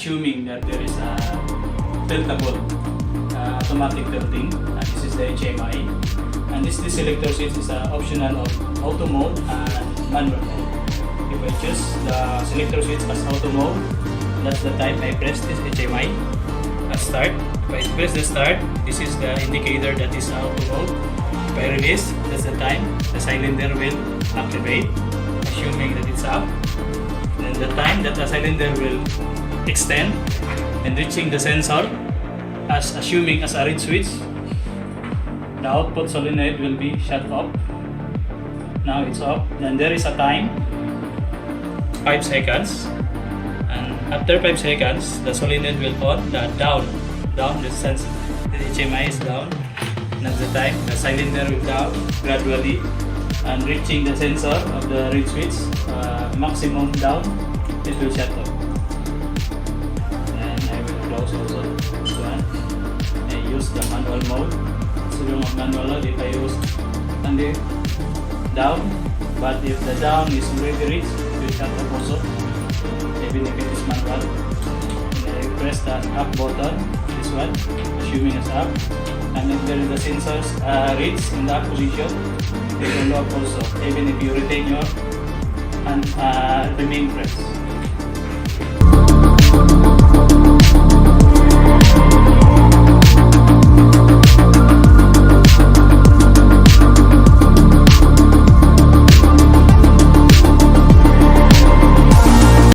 assuming that there is a tiltable automatic tilting. This is the HMI, and this selector switch is optional of auto mode and manual mode. If I choose the selector switch as auto mode, that's the time I press this HMI at start. If I press the start, this is the indicator that is auto mode. If I release, that's the time the cylinder will activate, assuming that it's up. Then the time that the cylinder will extend and reaching the sensor, as assuming as a read switch, the output solenoid will be shut off. Now it's off. Then there is a time, 5 seconds, and after 5 seconds, the solenoid will on the down. The sense the HMI is down. And at the time, the cylinder will down gradually and reaching the sensor of the read switch maximum down, it will shut off. And I will close also this one. I use the manual mode. So manual mode, if I use only down, but if the down is already reached, it will shut off also, even if it is manual. And I press the up button, this one, assuming it's up. And if there is the sensors reach in that position, it will lock also, even if you retain your and remain pressed.